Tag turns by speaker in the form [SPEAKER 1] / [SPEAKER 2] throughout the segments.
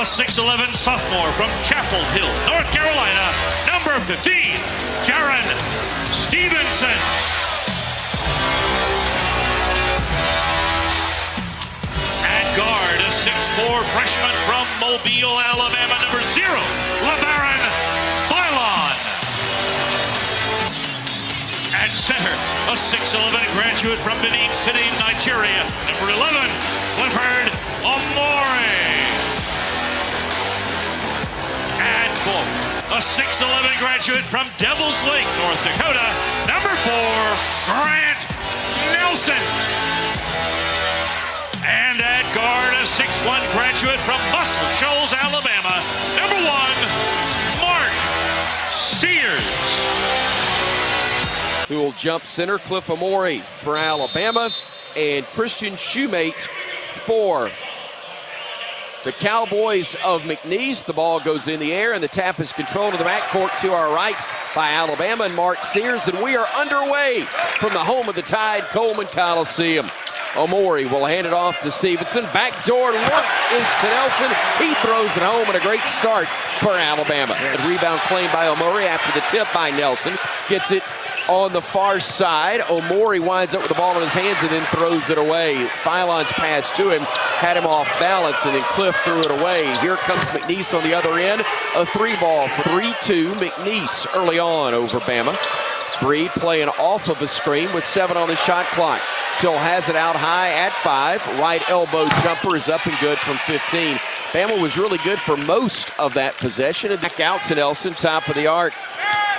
[SPEAKER 1] a 6'11 sophomore from Chapel Hill, North Carolina, number 15, Jaron Stevenson. At guard, a 6'4 freshman from Mobile, Alabama, number 0, LeBaron Bailon. At center, a 6'11 graduate from Benin City, Nigeria, number 11, Clifford Omori. At full, a 6'11 graduate from Devil's Lake, North Dakota, number 4, Grant Nelson. And at guard, a 6'1 graduate from Muscle Shoals, Alabama, number 1, Mark Sears.
[SPEAKER 2] Who will jump center, Cliff Omori for Alabama, and Christian Shoemate for the Cowboys of McNeese. The ball goes in the air, and the tap is controlled in the backcourt to our right by Alabama and Mark Sears, and we are underway from the home of the Tide, Coleman Coliseum. Omori will hand it off to Stevenson. Backdoor look is to Nelson. He throws it home, and a great start for Alabama. A rebound claimed by Omori after the tip by Nelson. Gets it on the far side. Omori winds up with the ball in his hands and then throws it away. Philon's pass to him had him off balance, and then Cliff threw it away. Here comes McNeese on the other end. A 3-ball for 3-2 McNeese early on over Bama. Breed playing off of a screen with 7 on the shot clock. Still has it out high at 5. Right elbow jumper is up and good from 15. Bama was really good for most of that possession. And back out to Nelson, top of the arc.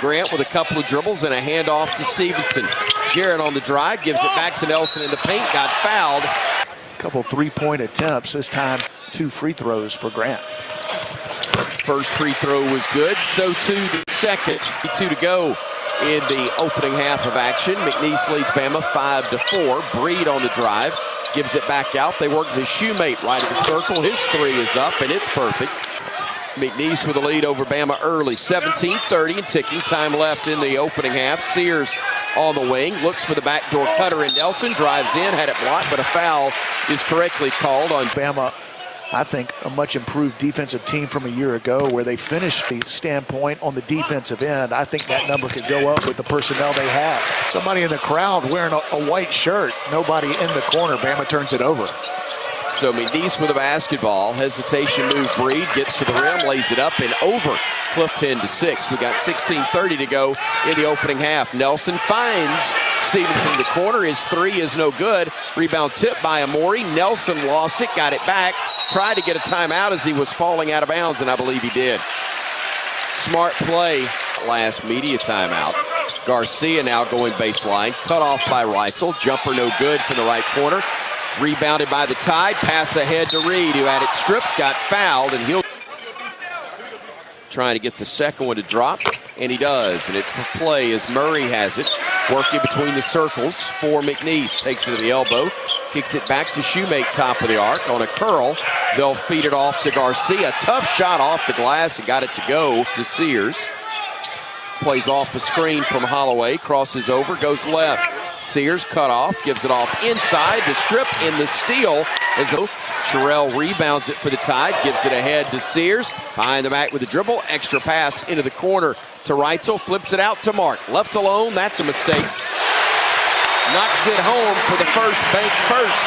[SPEAKER 2] Grant with a couple of dribbles and a handoff to Stevenson. Jarrett on the drive, gives it back to Nelson in the paint, got fouled.
[SPEAKER 3] A couple 3-point attempts, this time 2 free throws for Grant.
[SPEAKER 2] First free throw was good, so too the second. 2 to go in the opening half of action. McNeese leads Bama 5-4. Breed on the drive, gives it back out. They work the Shoemate right at the circle. His 3 is up, and it's perfect. McNeese with a lead over Bama early. 17-30 and ticking. Time left in the opening half. Sears on the wing. Looks for the backdoor cutter, and Nelson drives in. Had it blocked, but a foul is correctly called on
[SPEAKER 3] Bama. I think a much improved defensive team from a year ago where they finished the standpoint on the defensive end. I think that number could go up with the personnel they have. Somebody in the crowd wearing a white shirt. Nobody in the corner. Bama turns it over.
[SPEAKER 2] So McNeese with a basketball. Hesitation move. Breed gets to the rim, lays it up and over. Cliff 10-6. We got 16:30 to go in the opening half. Nelson finds Stevenson in the corner. His 3 is no good. Rebound tipped by Omori. Nelson lost it, got it back. Tried to get a timeout as he was falling out of bounds, and I believe he did. Smart play. Last media timeout. Garcia now going baseline. Cut off by Reitzel. Jumper no good from the right corner. Rebounded by the Tide. Pass ahead to Reed, who had it stripped, got fouled, and he'll trying to get the second one to drop, and he does. And it's the play as Murray has it, working between the circles for McNeese. Takes it to the elbow, kicks it back to Shoemate, top of the arc on a curl. They'll feed it off to Garcia. Tough shot off the glass and got it to go to Sears. Plays off the screen from Holloway, crosses over, goes left. Sears cut off, gives it off inside, the strip in the steal as Sherrill rebounds it for the Tide, gives it ahead to Sears. Behind the back with the dribble, extra pass into the corner to Reitzel, flips it out to Mark. Left alone, that's a mistake. Knocks it home for the first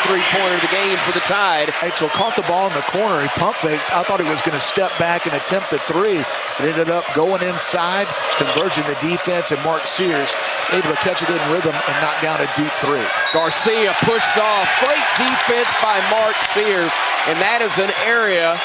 [SPEAKER 2] 3-pointer of the game for the Tide.
[SPEAKER 3] Reitzel caught the ball in the corner. He pump faked. I thought he was going to step back and attempt the 3. It ended up going inside, converging the defense, and Mark Sears able to catch it in rhythm and knock down a deep 3.
[SPEAKER 2] Garcia pushed off. Great defense by Mark Sears, and that is an area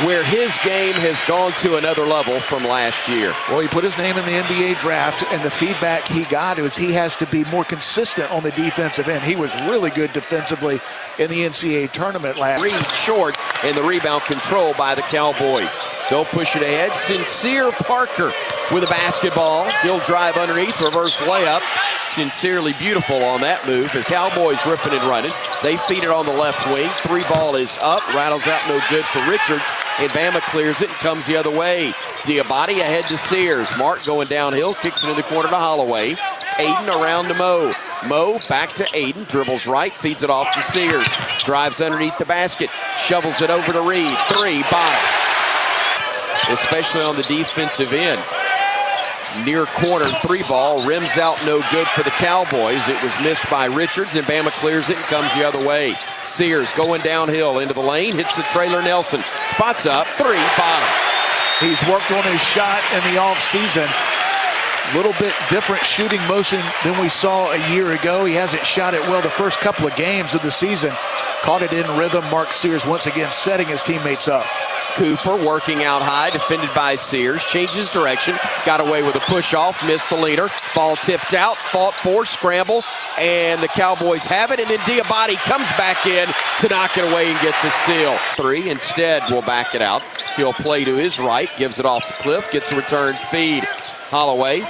[SPEAKER 2] where his game has gone to another level from last year.
[SPEAKER 3] Well, he put his name in the NBA draft, and the feedback he got was he has to be more consistent on the defensive end. He was really good defensively in the NCAA tournament last year.
[SPEAKER 2] Reed short, and the rebound control by the Cowboys. They'll push it ahead. Sincere Parker with a basketball. He'll drive underneath, reverse layup. Sincerely beautiful on that move as Cowboys ripping and running. They feed it on the left wing. 3-ball is up, rattles out no good for Richards, and Bama clears it and comes the other way. Diabate ahead to Sears. Mark going downhill, kicks it in the corner to Holloway. Aiden around to Moe. Moe back to Aiden, dribbles right, feeds it off to Sears. Drives underneath the basket, shovels it over to Reed. 3, bottom. especially on the defensive end. Near corner three ball, rims out, no good for the Cowboys. It was missed by Richards, and Bama clears it and comes the other way. Sears going downhill into the lane, hits the trailer. Nelson spots up, three, bottom.
[SPEAKER 3] He's worked on his shot in the offseason. A little bit different shooting motion than we saw a year ago. He hasn't shot it well the first couple of games of the season. Caught it in rhythm. Mark Sears once again setting his teammates up.
[SPEAKER 2] Cooper working out high, defended by Sears, changes direction, got away with a push-off, missed the leader. Ball tipped out, fought for, scramble, and the Cowboys have it, and then Diabate comes back in to knock it away and get the steal. Three, instead will back it out. He'll play to his right, gives it off the cliff, gets a return feed. Holloway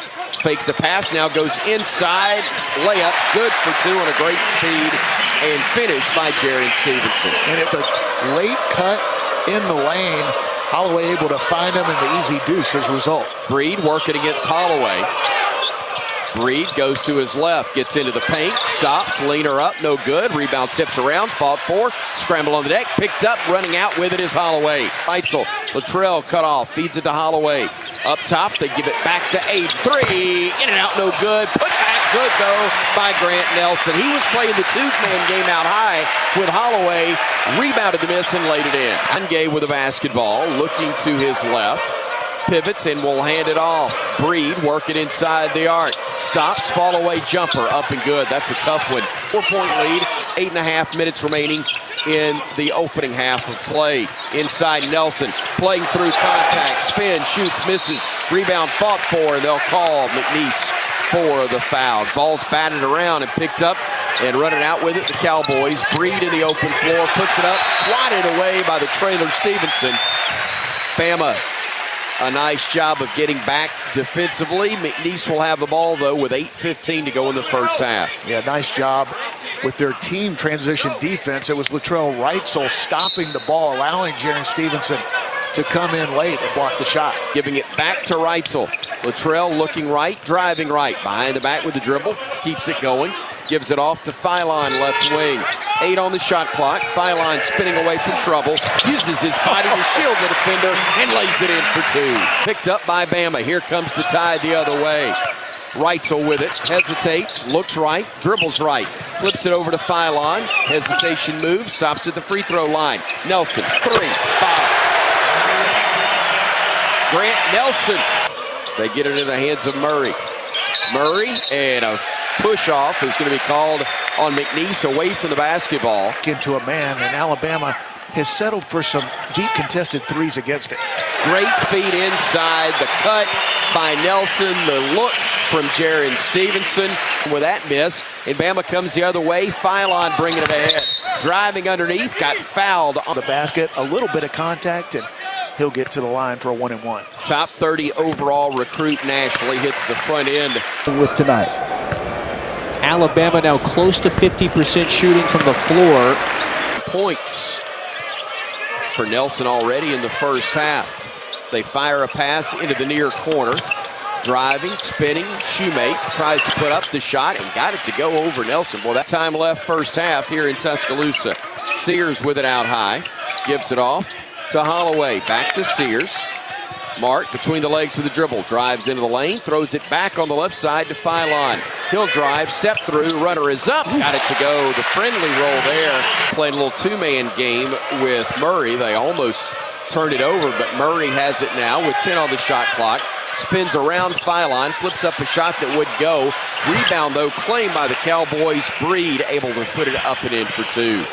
[SPEAKER 2] fakes a pass, now goes inside, layup, good for two on a great feed, and finished by Jaron Stevenson.
[SPEAKER 3] And it's a late cut in the lane. Holloway able to find him, and the easy deuce as a result.
[SPEAKER 2] Breed working against Holloway. Breed goes to his left, gets into the paint, stops, leaner up, no good. Rebound tipped around, fought for, scramble on the deck, picked up, running out with it is Holloway. Eitzel, Latrell cut off, feeds it to Holloway. Up top, they give it back to Abe. Three, in and out, no good. Put back, good though by Grant Nelson. He was playing the two-man game out high with Holloway, rebounded the miss and laid it in. Ungay with a basketball, looking to his left. Pivots and will hand it off. Breed working inside the arc. Stops, fall away jumper, up and good. That's a tough one. 4-point lead, 8.5 minutes remaining in the opening half of play. Inside Nelson, playing through contact, spin, shoots, misses. Rebound fought for, and they'll call McNeese for the foul. Ball's batted around and picked up and running out with it, the Cowboys. Breed in the open floor, puts it up, swatted away by the trailer Stevenson. Bama, a nice job of getting back defensively. McNeese will have the ball, though, with 8:15 to go in the first half.
[SPEAKER 3] Yeah, nice job with their team transition defense. It was Latrell Reitzel stopping the ball, allowing Jaron Stevenson to come in late and block the shot.
[SPEAKER 2] Giving it back to Reitzel. Latrell looking right, driving right. Behind the back with the dribble, keeps it going. Gives it off to Philon, left wing. 8 on the shot clock. Philon spinning away from trouble. Uses his body to shield the defender and lays it in for two. Picked up by Bama. Here comes the tide the other way. Reitzel with it. Hesitates. Looks right. Dribbles right. Flips it over to Philon. Hesitation move. Stops at the free throw line. Nelson. 3. 5. Grant Nelson. They get it in the hands of Murray. Murray and a push-off is going to be called on McNeese away from the basketball.
[SPEAKER 3] Into a man, and Alabama has settled for some deep contested threes against it.
[SPEAKER 2] Great feed inside, the cut by Nelson, the look from Jaron Stevenson with that miss, and Bama comes the other way. Philon bringing it ahead. Driving underneath, got fouled on
[SPEAKER 3] the basket, a little bit of contact, and he'll get to the line for a 1-and-1.
[SPEAKER 2] Top 30 overall recruit nationally hits the front end.
[SPEAKER 3] With tonight.
[SPEAKER 4] Alabama now close to 50% shooting from the floor.
[SPEAKER 2] Points for Nelson already in the first half. They fire a pass into the near corner. Driving, spinning, Shoemate tries to put up the shot and got it to go over Nelson. Well, that time left first half here in Tuscaloosa. Sears with it out high. Gives it off to Holloway. Back to Sears. Mark between the legs with the dribble. Drives into the lane. Throws it back on the left side to Philon. He'll drive. Step through. Runner is up. Got it to go. The friendly roll there. Playing a little two-man game with Murray. They almost turned it over, but Murray has it now with 10 on the shot clock. Spins around Philon. Flips up a shot that would go. Rebound, though, claimed by the Cowboys. Breed able to put it up and in for two.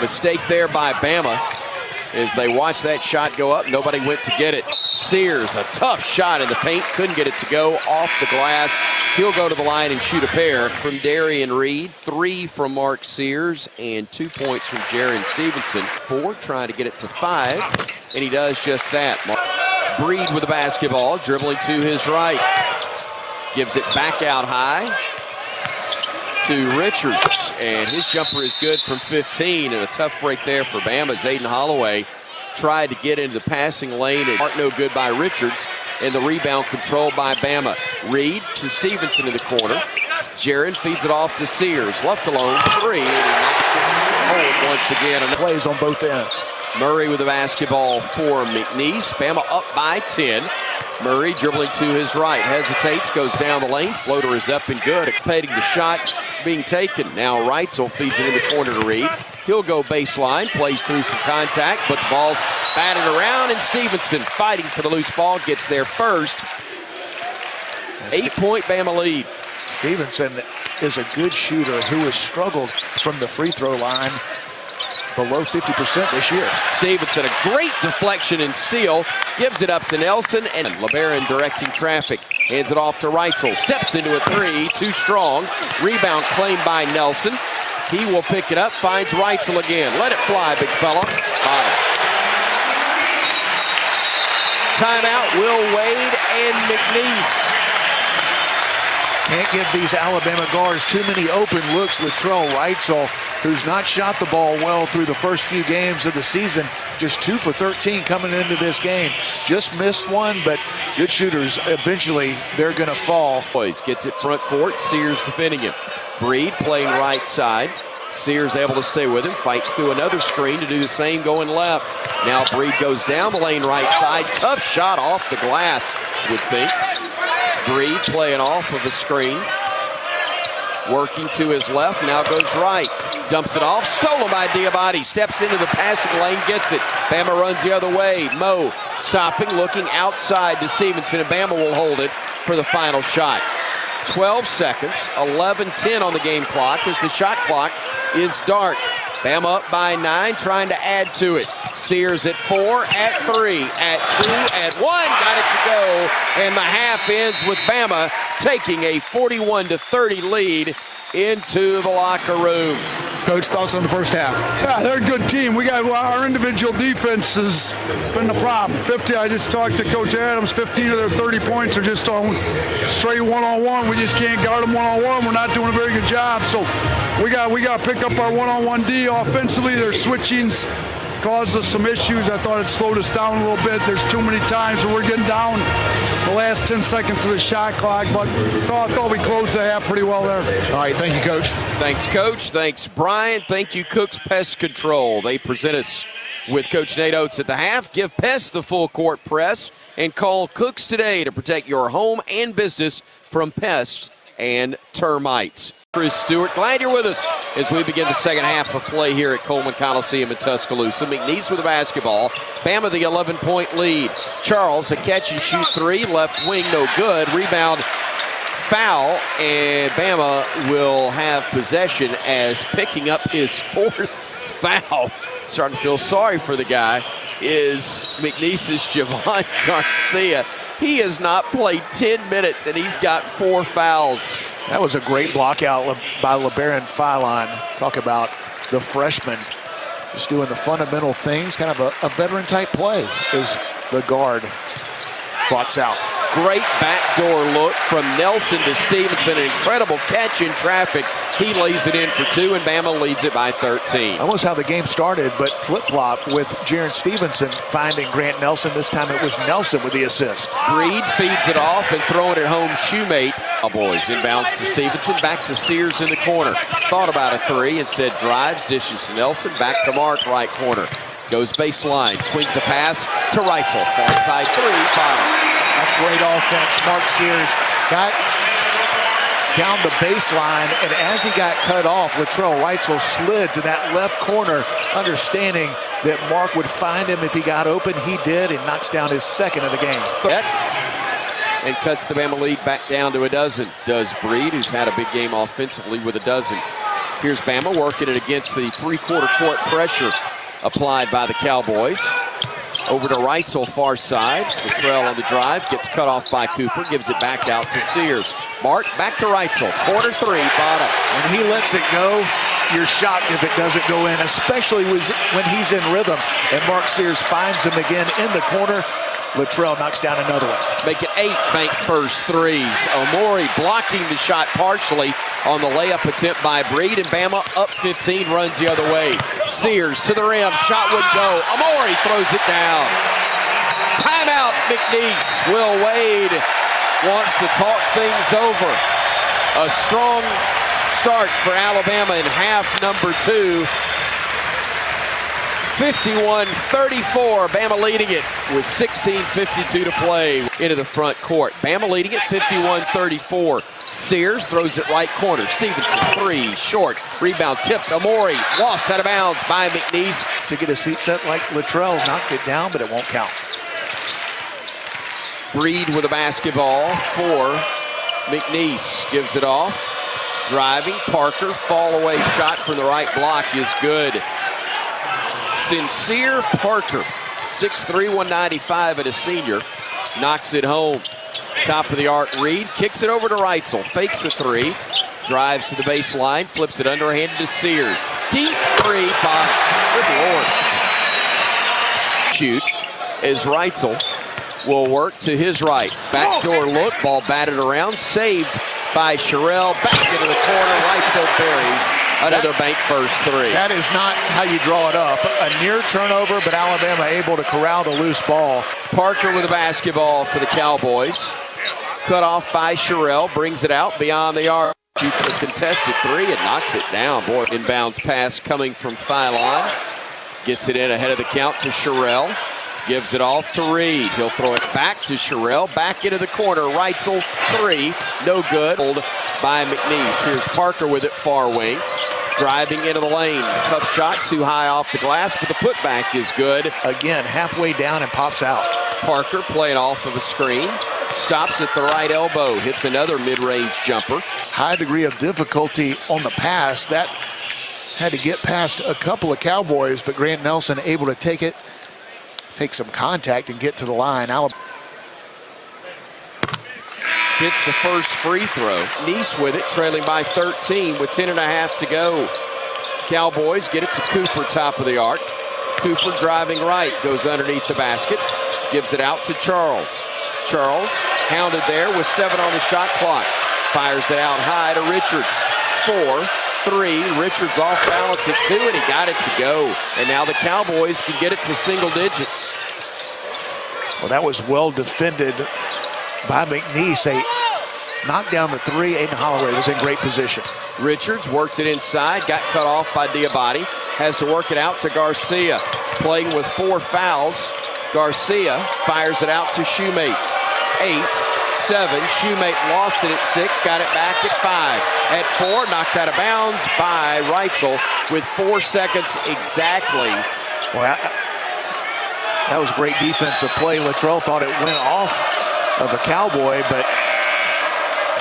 [SPEAKER 2] Mistake there by Bama. As they watch that shot go up, nobody went to get it. Sears, a tough shot in the paint, couldn't get it to go off the glass. He'll go to the line and shoot a pair from Darian Reed. 3 from Mark Sears and 2 points from Jaron Stevenson. 4 trying to get it to 5, and he does just that. Breed with the basketball, dribbling to his right. Gives it back out high to Richards, and his jumper is good from 15, and a tough break there for Bama. Zayden Holloway tried to get into the passing lane, and no good by Richards, and the rebound controlled by Bama. Reed to Stevenson in the corner. Jaron feeds it off to Sears, left alone, 3, and he knocks it home once again.
[SPEAKER 3] Plays on both ends.
[SPEAKER 2] Murray with the basketball for McNeese. Bama up by 10. Murray dribbling to his right, hesitates, goes down the lane. Floater is up and good. Anticipating the shot being taken. Now Reitzel feeds it in the corner to Reed. He'll go baseline, plays through some contact, but the ball's batted around, and Stevenson fighting for the loose ball, gets there first. 8-point Bama lead.
[SPEAKER 3] Stevenson is a good shooter who has struggled from the free throw line, below 50% this year.
[SPEAKER 2] Stevenson, a great deflection and steal, gives it up to Nelson, and LeBaron directing traffic. Hands it off to Reitzel, steps into a three, too strong. Rebound claimed by Nelson. He will pick it up, finds Reitzel again. Let it fly, big fella. Timeout, Will Wade and McNeese.
[SPEAKER 3] Can't give these Alabama guards too many open looks. Latrell Reitzel, who's not shot the ball well through the first few games of the season, just 2 for 13 coming into this game. Just missed one, but good shooters. Eventually, they're going to fall.
[SPEAKER 2] Boys gets it front court. Sears defending him. Breed playing right side. Sears able to stay with him. Fights through another screen to do the same going left. Now Breed goes down the lane right side. Tough shot off the glass, would think. Breed playing off of a screen. Working to his left, now goes right. Dumps it off, stolen by Diabate. Steps into the passing lane, gets it. Bama runs the other way. Mo stopping, looking outside to Stevenson, and Bama will hold it for the final shot. 12 seconds, 11-10 on the game clock as the shot clock is dark. Bama up by 9, trying to add to it. Sears at 4, at 3, at 2, at 1. Got it to go. And the half ends with Bama taking a 41-30 lead into the locker room.
[SPEAKER 5] Coach, thoughts on the first half?
[SPEAKER 6] Yeah, they're a good team. We got our individual defense has been the problem. 50, I just talked to Coach Adams. 15 of their 30 points are just on straight one-on-one. We just can't guard them one-on-one. We're not doing a very good job. So we got to pick up our one-on-one D offensively. Their switchings caused us some issues. I thought it slowed us down a little bit. There's too many times where we're getting down the last 10 seconds of the shot clock, but I thought we closed the half pretty well there.
[SPEAKER 5] All right, thank you, Coach.
[SPEAKER 2] Thanks, Coach. Thanks, Brian. Thank you, Cook's Pest Control. They present us with Coach Nate Oates at the half. Give Pests the full court press and call Cooks today to protect your home and business from pests and termites. Chris Stewart, glad you're with us as we begin the second half of play here at Coleman Coliseum in Tuscaloosa. McNeese with the basketball. Bama the 11-point lead. Charles, a catch and shoot three, left wing, no good. Rebound, foul, and Bama will have possession as picking up his fourth foul. Starting to feel sorry for the guy is McNeese's Javon Garcia. He has not played 10 minutes, and he's got 4 fouls.
[SPEAKER 3] That was a great block out by LeBaron Filon. Talk about the freshman just doing the fundamental things, kind of a veteran-type play as the guard blocks out.
[SPEAKER 2] Great backdoor look from Nelson to Stevenson. An incredible catch in traffic. He lays it in for 2, and Bama leads it by 13.
[SPEAKER 3] Almost how the game started, but flip-flop with Jaren Stevenson finding Grant Nelson. This time it was Nelson with the assist.
[SPEAKER 2] Breed feeds it off and throwing it home. Shoemate. Cowboys inbounds to Stevenson. Back to Sears in the corner. Thought about a 3. Instead drives. Dishes to Nelson. Back to Mark, right corner. Goes baseline. Swings a pass to Reitzel. Far side 3. Bottom.
[SPEAKER 3] That's great offense. Mark Sears got down the baseline, and as he got cut off, Latrell Reitzel slid to that left corner, understanding that Mark would find him if he got open. He did, and knocks down his second of the game.
[SPEAKER 2] And cuts the Bama lead back down to a dozen. Does Breed, who's had a big game offensively with a dozen. Here's Bama working it against the three-quarter court pressure applied by the Cowboys. Over to Reitzel, far side. Latrell on the drive, gets cut off by Cooper, gives it back out to Sears. Mark, back to Reitzel, corner 3, bottom.
[SPEAKER 3] When he lets it go, you're shocked if it doesn't go in, especially when he's in rhythm. And Mark Sears finds him again in the corner. Latrell knocks down another one.
[SPEAKER 2] Make it 8 bank first threes. Omori blocking the shot partially on the layup attempt by Breed, and Bama up 15, runs the other way. Sears to the rim, shot would go. Omori throws it down. Timeout, McNeese. Will Wade wants to talk things over. A strong start for Alabama in half number 2. 51-34, Bama leading it with 16:52 to play into the front court. Bama leading it 51-34. Sears throws it right corner. Stevenson, three, short. Rebound tipped. Amori lost out of bounds by McNeese.
[SPEAKER 3] To get his feet set like Luttrell, knocked it down, but it won't count.
[SPEAKER 2] Breed with a basketball for McNeese. Gives it off. Driving. Parker, fall away shot from the right block is good. Sincere Parker, 6'3", 195 and a senior, knocks it home. Top of the arc, Reed kicks it over to Reitzel, fakes a three, drives to the baseline, flips it underhanded to Sears. Deep three, five. Good Lord. Shoot as Reitzel will work to his right. Backdoor look, ball batted around, saved by Sherrill. Back into the corner, Reitzel buries another bank first three.
[SPEAKER 3] That is not how you draw it up. A near turnover, but Alabama able to corral the loose ball.
[SPEAKER 2] Parker with a basketball for the Cowboys. Cut off by Sherrill, brings it out beyond the arc. Shoots a contested three and knocks it down. Boy, inbounds pass coming from Phylon. Gets it in ahead of the count to Sherrill. Gives it off to Reed. He'll throw it back to Sherrill. Back into the corner. Reitzel, three. No good. By McNeese. Here's Parker with it, far wing. Driving into the lane. Tough shot, too high off the glass, but the putback is good.
[SPEAKER 3] Again, halfway down and pops out.
[SPEAKER 2] Parker playing off of a screen. Stops at the right elbow. Hits another mid-range jumper.
[SPEAKER 3] High degree of difficulty on the pass. That had to get past a couple of Cowboys, but Grant Nelson able to take it, take some contact and get to the line.
[SPEAKER 2] Hits the first free throw. Nice with it, trailing by 13 with 10.5 to go. Cowboys get it to Cooper, top of the arc. Cooper driving right, goes underneath the basket. Gives it out to Charles. Charles, hounded there with 7 on the shot clock. Fires it out high to Richards. 4-3. Richards off balance at 2, and he got it to go. And now the Cowboys can get it to single digits.
[SPEAKER 3] Well, that was well defended by McNeese. They knocked down the three. Aiden Holloway was in great position.
[SPEAKER 2] Richards worked it inside, got cut off by Diabate. Has to work it out to Garcia. Playing with 4 fouls. Garcia fires it out to Shoemate. 8-7. Shoemate lost it at 6, got it back at 5. At 4, knocked out of bounds by Reitzel with 4 seconds exactly.
[SPEAKER 3] Well, that was great defensive play. Luttrell thought it went off of a Cowboy, but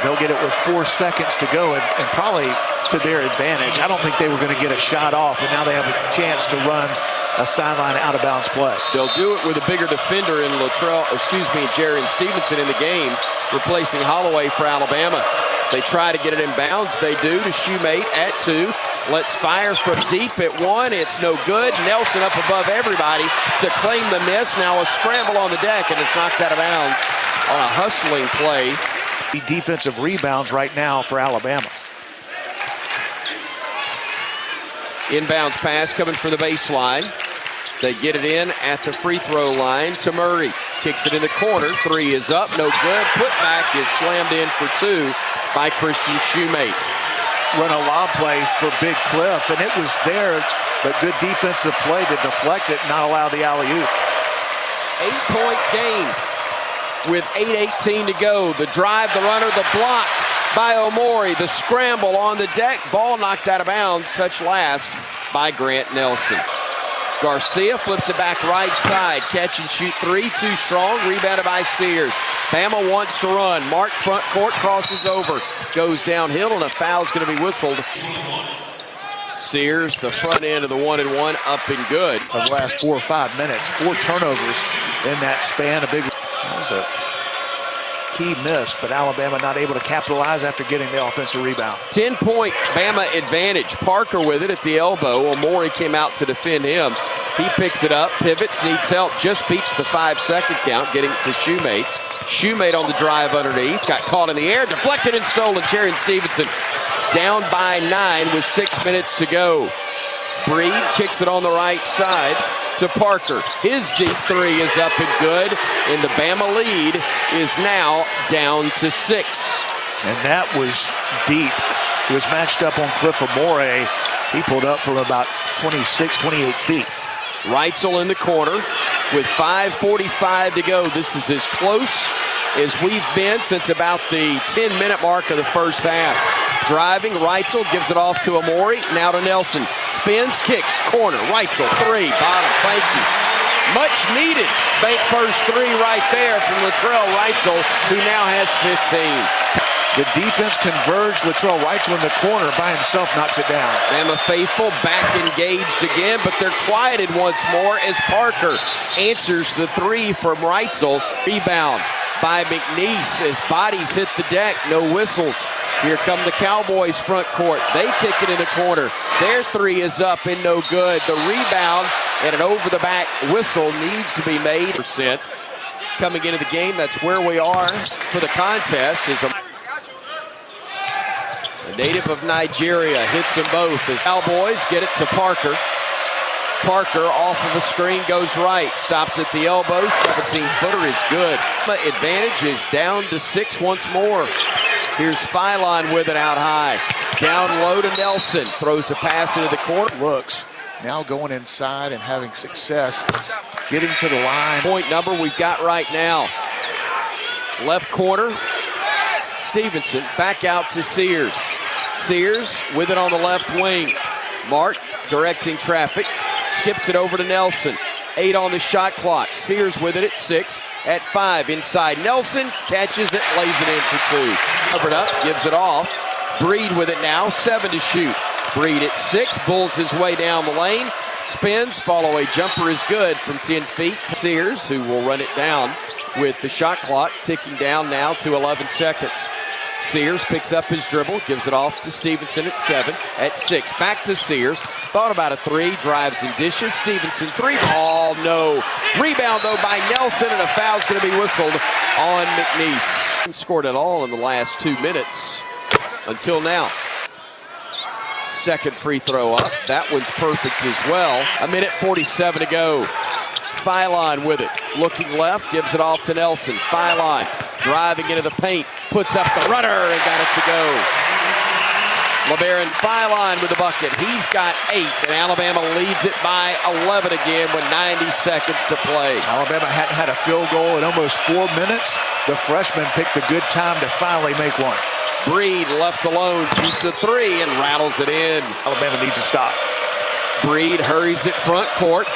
[SPEAKER 3] they'll get it with 4 seconds to go, and probably to their advantage. I don't think they were going to get a shot off, and now they have a chance to run a sideline out-of-bounds play.
[SPEAKER 2] They'll do it with a bigger defender in Jaron Stevenson in the game, replacing Holloway for Alabama. They try to get it in bounds. They do to Shoemate at 2. Let's fire from deep at 1. It's no good. Nelson up above everybody to claim the miss. Now a scramble on the deck, and it's knocked out of bounds on a hustling play.
[SPEAKER 3] Defensive rebounds right now for Alabama.
[SPEAKER 2] Inbounds pass coming from the baseline. They get it in at the free throw line to Murray. Kicks it in the corner. 3 is up. No good. Putback is slammed in for 2 by Christian Shoemate.
[SPEAKER 3] Run a lob play for Big Cliff, and it was there, but good defensive play to deflect it and not allow the alley-oop.
[SPEAKER 2] 8-point game with 8:18 to go. The drive, the runner, the block by Omori. The scramble on the deck. Ball knocked out of bounds. Touch last by Grant Nelson. Garcia flips it back right side. Catch and shoot 3, too strong. Rebounded by Sears. Bama wants to run. Mark front court, crosses over. Goes downhill, and a foul's going to be whistled. Sears, the front end of the 1-and-1, up and good.
[SPEAKER 3] Of the last 4 or 5 minutes, 4 turnovers in that span. That was a key miss, but Alabama not able to capitalize after getting the offensive rebound.
[SPEAKER 2] 10-point Bama advantage. Parker with it at the elbow. Omori came out to defend him. He picks it up, pivots, needs help, just beats the 5-second count, getting it to Shoemate. Shoemate on the drive underneath, got caught in the air, deflected and stolen. Jaron Stevenson down by 9 with 6 minutes to go. Breed kicks it on the right side to Parker. His deep 3 is up and good, and the Bama lead is now down to 6.
[SPEAKER 3] And that was deep. He was matched up on Cliff Amore. He pulled up from about 26, 28 feet.
[SPEAKER 2] Reitzel in the corner with 5:45 to go. This is as close as we've been since about the 10-minute mark of the first half. Driving, Reitzel gives it off to Amori, now to Nelson. Spins, kicks, corner, Reitzel, three, bottom, thank you. Much needed bank first three right there from Latrell Reitzel, who now has 15.
[SPEAKER 3] The defense converged. Latrell Reitzel in the corner by himself knocks it down.
[SPEAKER 2] Bama faithful back engaged again, but they're quieted once more as Parker answers the three from Reitzel. Rebound by McNeese as bodies hit the deck, no whistles. Here come the Cowboys front court. They kick it in the corner. Their three is up and no good. The rebound and an over-the-back whistle needs to be made. Coming into the game, that's where we are for the contest. Is a native of Nigeria hits them both as Cowboys get it to Parker. Parker off of a screen goes right, stops at the elbow. 17-footer is good. Advantage is down to 6 once more. Here's Phylon with it out high. Down low to Nelson. Throws a pass into the corner.
[SPEAKER 3] Looks now going inside and having success getting to the line.
[SPEAKER 2] Point number we've got right now. Left corner. Stevenson back out to Sears. Sears with it on the left wing. Mark directing traffic. Skips it over to Nelson. 8 on the shot clock. Sears with it at 6. At 5 inside. Nelson catches it, lays it in for 2. Covered up, gives it off. Breed with it now, 7 to shoot. Breed at 6, bulls his way down the lane. Spins, follow-away jumper is good from 10 feet. Sears, who will run it down with the shot clock ticking down now to 11 seconds. Sears picks up his dribble, gives it off to Stevenson at 7. At 6, back to Sears. Thought about a 3, drives and dishes. Stevenson, 3 ball, no. Rebound, though, by Nelson, and a foul's going to be whistled on McNeese. Didn't scored at all in the last 2 minutes until now. Second free throw up. That one's perfect as well. 1:47 to go. Phylon with it. Looking left, gives it off to Nelson. Phylon driving into the paint, puts up the runner and got it to go. LeBaron Phylon with the bucket. He's got 8, and Alabama leads it by 11 again with 90 seconds to play.
[SPEAKER 3] Alabama hadn't had a field goal in almost 4 minutes. The freshman picked a good time to finally make one.
[SPEAKER 2] Breed left alone, shoots a 3 and rattles it in.
[SPEAKER 3] Alabama needs to stop.
[SPEAKER 2] Breed hurries it front court.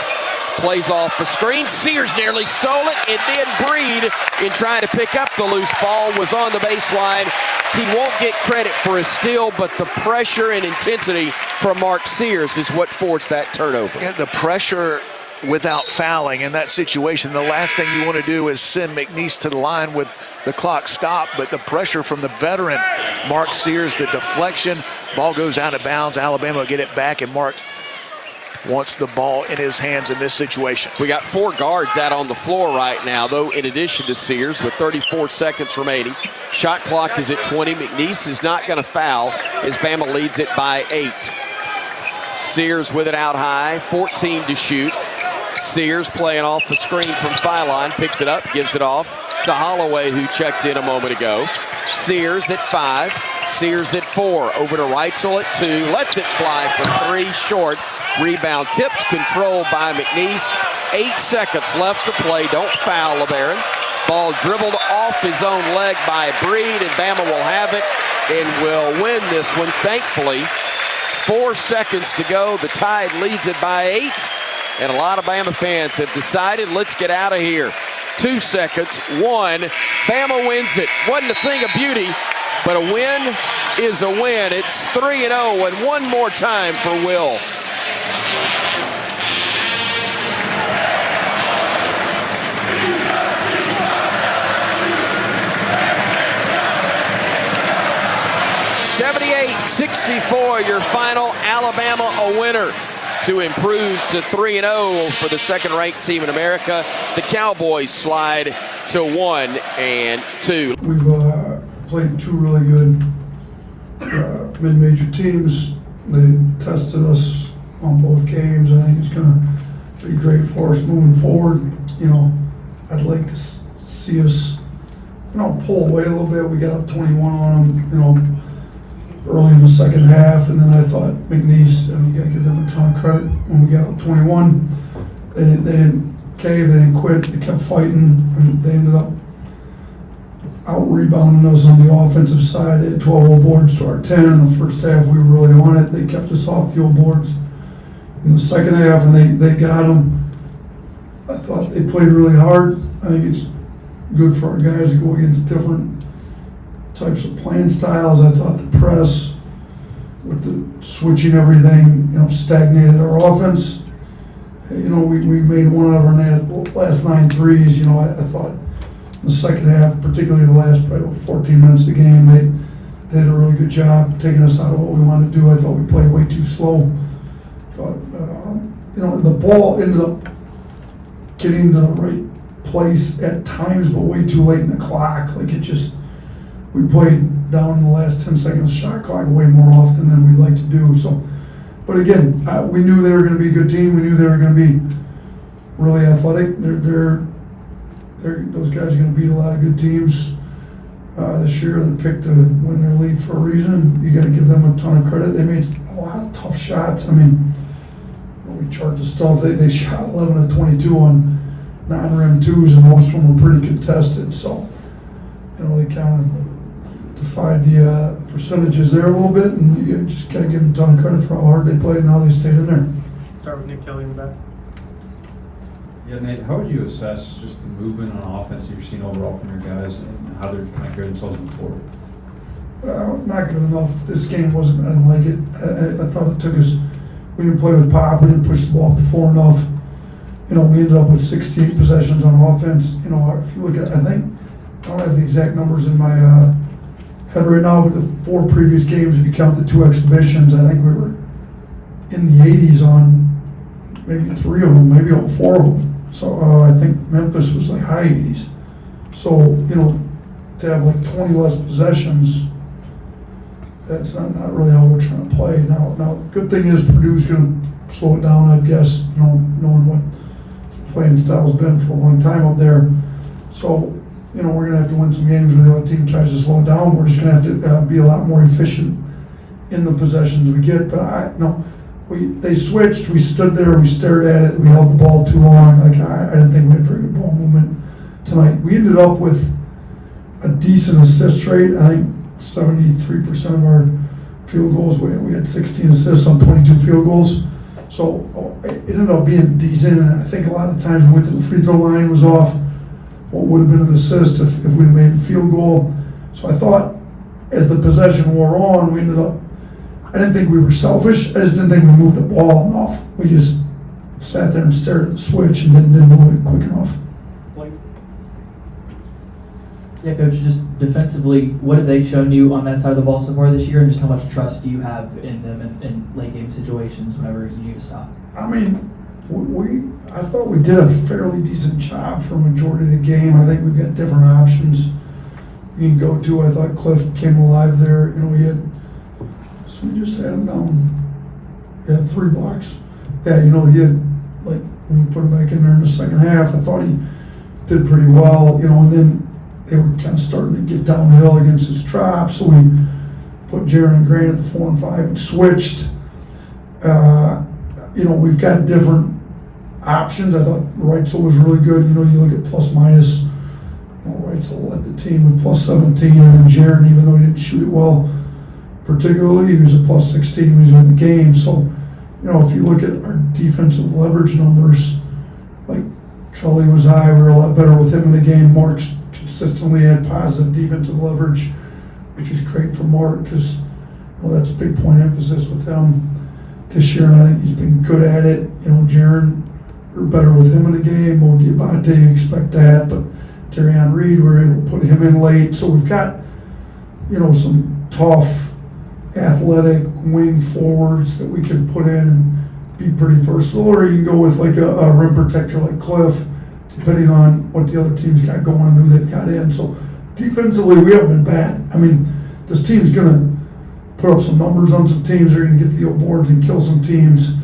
[SPEAKER 2] Plays off the screen. Sears nearly stole it, and then Breed, in trying to pick up the loose ball, was on the baseline. He won't get credit for his steal, but the pressure and intensity from Mark Sears is what forced that turnover.
[SPEAKER 3] And the pressure without fouling in that situation, the last thing you want to do is send McNeese to the line with the clock stopped, but the pressure from the veteran Mark Sears, the deflection, ball goes out of bounds. Alabama will get it back, and Mark wants the ball in his hands in this situation.
[SPEAKER 2] We got 4 guards out on the floor right now, though, in addition to Sears, with 34 seconds remaining. Shot clock is at 20. McNeese is not going to foul as Bama leads it by 8. Sears with it out high, 14 to shoot. Sears playing off the screen from Phylon, picks it up, gives it off to Holloway, who checked in a moment ago. Sears at 5, Sears at 4, over to Reitzel at 2, lets it fly for 3, short. Rebound tipped, controlled by McNeese. 8 seconds left to play. Don't foul LeBaron. Ball dribbled off his own leg by Breed, and Bama will have it and will win this one, thankfully. 4 seconds to go. The Tide leads it by 8, and a lot of Bama fans have decided, let's get out of here. 2 seconds, 1. Bama wins it. Wasn't a thing of beauty, but a win is a win. It's 3-0, and one more time for Will. .64, your final. Alabama a winner to improve to 3-0 for the second-ranked team in America. The Cowboys slide to 1-2.
[SPEAKER 6] We've played 2 really good mid-major teams. They tested us on both games. I think it's going to be great for us moving forward. You know, I'd like to see us, pull away a little bit. We got up 21 on them, early in the second half, and then I thought McNeese, you got to give them a ton of credit when we got up 21. they didn't cave, they didn't quit, they kept fighting, and they ended up out-rebounding us on the offensive side. They had 12 old boards to our 10. In the first half, we were really on it. They kept us off the old boards. In the second half, and they got them. I thought they played really hard. I think it's good for our guys to go against different types of playing styles. I thought the press, with the switching everything, stagnated our offense. We made one out of our last 9 threes. I thought in the second half, particularly the last probably 14 minutes of the game, they did a really good job taking us out of what we wanted to do. I thought we played way too slow. Thought, the ball ended up getting to the right place at times, but way too late in the clock. We played down in the last 10 seconds shot clock way more often than we'd like to do. So, but again, we knew they were going to be a good team. We knew they were going to be really athletic. Those guys are going to beat a lot of good teams this year. They picked to win their league for a reason. You got to give them a ton of credit. They made a lot of tough shots. I mean, when we charted the stuff, they shot 11 of 22 on non-rim twos, and most of them were pretty contested. So, they kind of defied the percentages there a little bit, and you just got to give them a ton of credit for how hard they played and how they stayed in there.
[SPEAKER 7] Start with Nick Kelly in the back.
[SPEAKER 8] Yeah, Nate, how would you assess just the movement on offense that you're seeing overall from your guys and how they're kind of carrying themselves moving forward?
[SPEAKER 6] Not good enough. This game wasn't, I didn't like it. I thought it took us, we didn't play with pop, we didn't push the ball up the floor enough. We ended up with 68 possessions on offense. If you look at, I don't have the exact numbers in my head right now, but the 4 previous games, if you count the 2 exhibitions, I think we were in the 80s on maybe 3 of them, maybe all 4 of them. So I think Memphis was like high 80s. So, to have like 20 less possessions, that's not really how we're trying to play. Now, good thing is Purdue's going to slow it down, I guess, knowing what playing style's been for a long time up there. So, we're going to have to win some games where the other team tries to slow it down. We're just going to have to be a lot more efficient in the possessions we get. But they switched, we stood there, we stared at it, we held the ball too long. I didn't think we had very good ball movement tonight. We ended up with a decent assist rate. I think 73% of our field goals, we had 16 assists on 22 field goals. So it ended up being decent, and I think a lot of times we went to the free throw line was off what would have been an assist if we'd have made the field goal. So I thought as the possession wore on, we ended up, I didn't think we were selfish. I just didn't think we moved the ball enough. We just sat there and stared at the switch and didn't move it quick enough.
[SPEAKER 9] Yeah, Coach, just defensively, what have they shown you on that side of the ball so far this year, and just how much trust do you have in them in late game situations whenever you need to stop?
[SPEAKER 6] I mean, I thought we did a fairly decent job for a majority of the game. I think we've got different options you can go to. I thought Cliff came alive there. We just had him down. We had 3 blocks. Yeah, he had, when we put him back in there in the second half, I thought he did pretty well, and then they were kind of starting to get downhill against his drop, so we put Jaron and Grant at the 4 and 5 and switched. We've got different options. I thought Reitzel was really good. You look at plus minus. Reitzel led the team with plus 17, and then Jaron, even though he didn't shoot it well, particularly, he was a plus 16 when he was in the game. So, if you look at our defensive leverage numbers, like Charlie was high, we were a lot better with him in the game. Mark's consistently had positive defensive leverage, which is great for Mark because that's a big point of emphasis with him this year, and I think he's been good at it. Jaron, we're better with him in the game. Mogi Abate, you expect that, but Terrion Reed, we're able to put him in late. So we've got, some tough, athletic wing forwards that we can put in and be pretty versatile, or you can go with like a rim protector like Cliff, depending on what the other team's got going and who they've got in. So defensively, we haven't been bad. I mean, this team's going to put up some numbers on some teams. They're going to get to the old boards and kill some teams.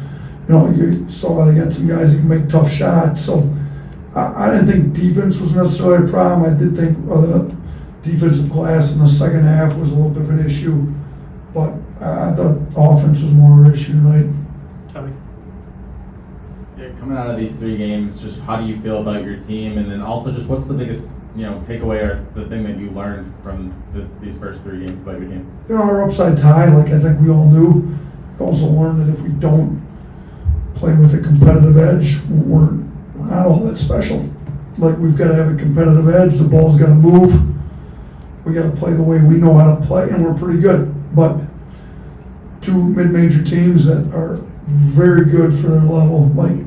[SPEAKER 6] You saw they got some guys that can make tough shots. So I didn't think defense was necessarily a problem. I did think the defensive glass in the second half was a little bit of an issue, but I thought offense was more of an issue tonight.
[SPEAKER 7] Tommy. Coming out of these 3 games, just how do you feel about your team, and then also just what's the biggest takeaway or the thing that you learned from these first 3 games about your team?
[SPEAKER 6] Our upside tie, like I think we all knew. We also learned that if we don't play with a competitive edge, we're not all that special. Like, we've got to have a competitive edge. The ball's got to move. We got to play the way we know how to play, and we're pretty good. But 2 mid-major teams that are very good for their level, like,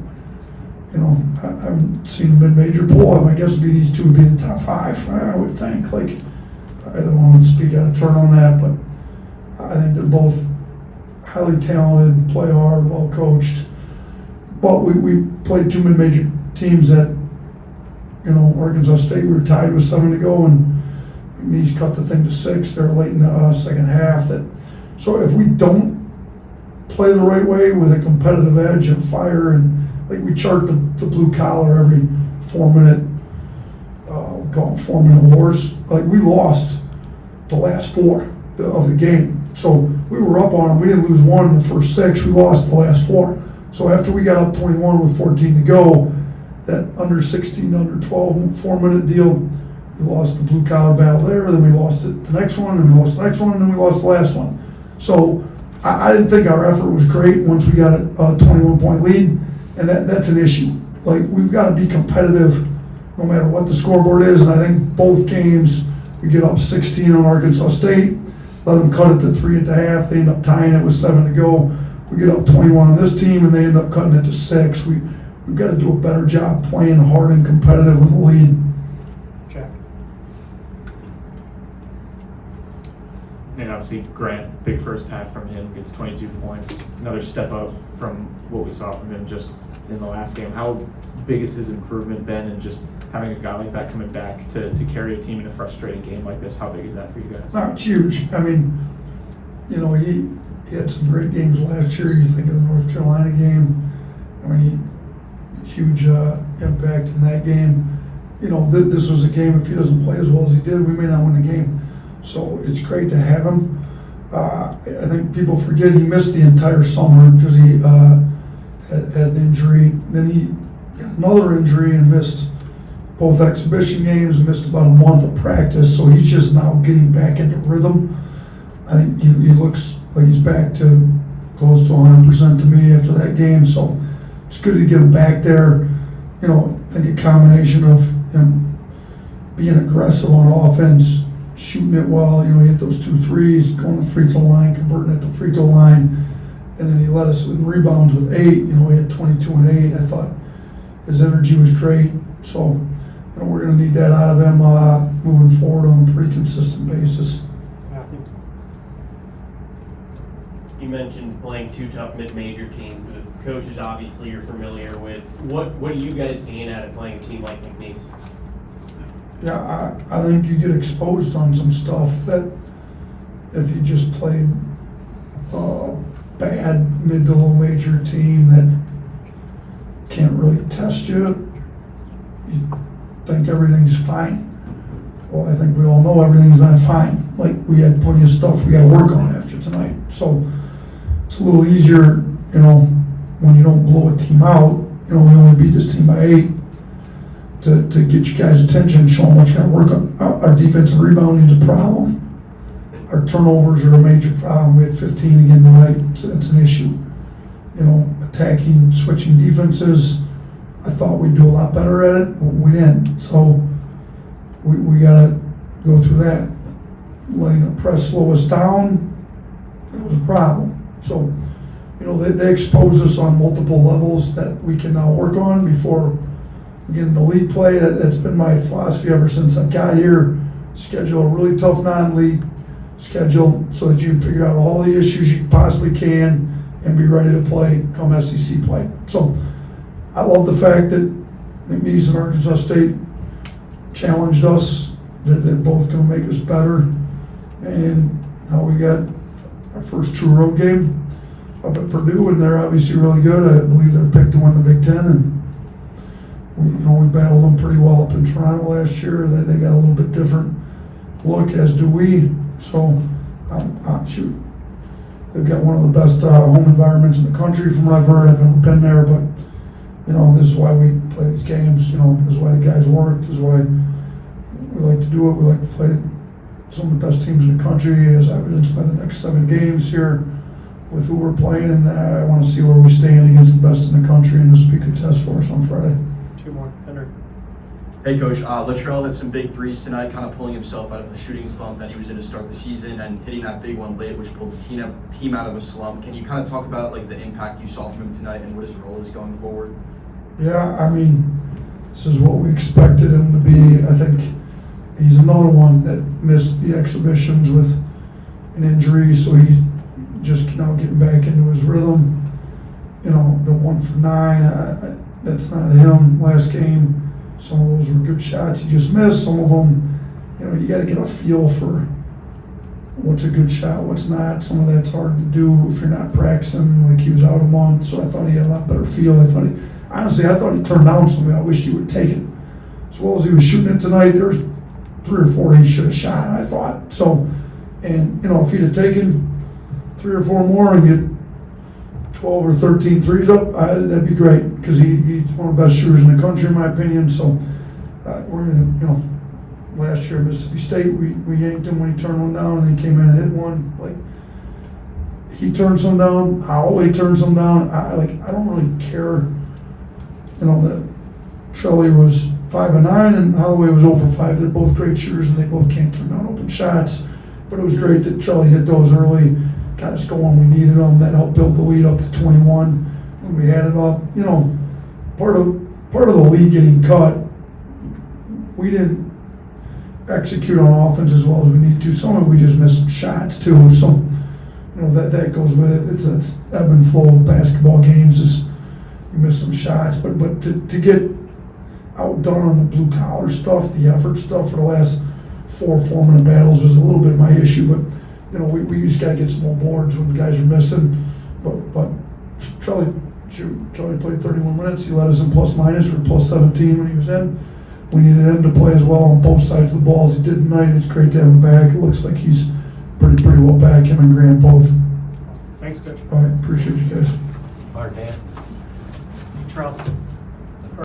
[SPEAKER 6] I haven't seen a mid-major poll. I guess these 2 would be in the top 5, I would think. Like, I don't want to speak out of turn on that, but I think they're both highly talented, play hard, well coached. But we played 2 mid-major teams that, Arkansas State, we were tied with 7 to go, and McNeese cut the thing to 6. They're late in the second half. So if we don't play the right way with a competitive edge and fire, and like we chart the blue collar every 4-minute, we call them 4-minute wars. Like, we lost the last 4 of the game. So we were up on them. We didn't lose 1 in the first 6. We lost the last 4. So after we got up 21 with 14 to go, that under 16, under 12, 4-minute deal, we lost the blue collar battle there. Then we lost it the next one, and we lost the next one, and then we lost the last one. So I didn't think our effort was great once we got a 21-point lead, and that's an issue. Like, we've got to be competitive no matter what the scoreboard is, and I think both games we get up 16 on Arkansas State, let them cut it to 3 at the half. They end up tying it with 7 to go. We get up 21 on this team, and they end up cutting it to 6. We've got to do a better job playing hard and competitive with the lead.
[SPEAKER 10] Jack. And obviously Grant, big first half from him, gets 22 points. Another step up from what we saw from him just in the last game. How big has his improvement been, and just having a guy like that coming back to carry a team in a frustrating game like this, how big is that for you guys?
[SPEAKER 6] No, it's huge. I mean, he had some great games last year. You think of the North Carolina game. I mean, huge impact in that game. This was a game, if he doesn't play as well as he did, we may not win the game. So it's great to have him. I think people forget he missed the entire summer because he had an injury. Then he got another injury and missed both exhibition games and missed about a month of practice. So he's just now getting back into rhythm. I think he looks like he's back to close to 100% to me after that game. So it's good to get him back there. I think a combination of him being aggressive on offense, shooting it well. He hit those 2 threes, going to the free throw line, converting at the free throw line, and then he led us in rebounds with 8. He had 22 and 8. I thought his energy was great. So we're going to need that out of him moving forward on a pretty consistent basis.
[SPEAKER 11] You mentioned playing 2 tough mid-major teams with coaches obviously you're familiar with. What do you guys gain out of playing a team like McNeese?
[SPEAKER 6] Yeah, I think you get exposed on some stuff that if you just play a bad mid to low major team that can't really test you, you think everything's fine. Well, I think we all know everything's not fine. Like, we had plenty of stuff we got to work on after tonight. So it's a little easier, when you don't blow a team out. We only beat this team by 8. To get you guys' attention, show them what you got to work on. Our defensive rebounding is a problem. Our turnovers are a major problem. We had 15 again tonight, so that's an issue. Attacking, switching defenses. I thought we'd do a lot better at it, but we didn't. So we got to go through that. Letting the press slow us down, that was a problem. So, they expose us on multiple levels that we can now work on before we get into league play. That's been my philosophy ever since I got here. Schedule a really tough non-league schedule so that you can figure out all the issues you possibly can and be ready to play come SEC play. So I love the fact that McNeese and Arkansas State challenged us. They're both going to make us better. And now we got our first true road game up at Purdue, and they're obviously really good. I believe they're picked to win the Big Ten, and we battled them pretty well up in Toronto last year. They got a little bit different look, as do we. So, shoot, they've got one of the best home environments in the country from what I've heard. I've never been there, but this is why we play these games. This is why the guys work. This is why we like to do it. We like to play some of the best teams in the country, as evidenced by the next 7 games here with who we're playing. And I want to see where we stand against the best in the country, and this will be a good test for us on Friday.
[SPEAKER 12] 2 more. Henry.
[SPEAKER 13] Hey Coach, Latrell had some big threes tonight, kind of pulling himself out of the shooting slump that he was in to start the season and hitting that big one late, which pulled the team out of a slump. Can you kind of talk about like the impact you saw from him tonight and what his role is going forward?
[SPEAKER 6] Yeah, this is what we expected him to be. I think he's another one that missed the exhibitions with an injury, so he's just now getting back into his rhythm. The 1 for 9, that's not him last game. Some of those were good shots he just missed. Some of them, you got to get a feel for what's a good shot, what's not. Some of that's hard to do if you're not practicing. Like, he was out a month, so I thought he had a lot better feel. Honestly, I thought he turned down something I wished he would take it. As well as he was shooting it tonight, there's 3 or 4 he should have shot, I thought. So, and, if he'd have taken 3 or 4 more and get 12 or 13 threes up, that'd be great, because he's one of the best shooters in the country, in my opinion. So, we're going to, last year at Mississippi State, we yanked him when he turned one down, and he came in and hit one. Like, he turned some down, Holloway turned some down. I don't really care, that Trelly was 5 of 9 and Holloway was 0 for 5. They're both great shooters, and they both can't turn down open shots. But it was great that Trelly hit those early, got us going. We needed them. That helped build the lead up to 21 when we had it up. Part of the league getting cut, we didn't execute on offense as well as we need to. Some of it we just missed some shots too. So that goes with it. It's an ebb and flow of basketball games. You miss some shots, but to get outdone on the blue collar stuff, the effort stuff for the last 4 4-minute battles was a little bit of my issue. But we just got to get some more boards when guys are missing. But Charlie played 31 minutes. He led us in plus minus or plus 17 when he was in. We needed him to play as well on both sides of the ball as he did tonight. It's great to have him back. It looks like he's pretty well back. Him and Grant both.
[SPEAKER 12] Thanks, Coach.
[SPEAKER 6] All right, appreciate you guys.
[SPEAKER 12] All right, Dan. Trout.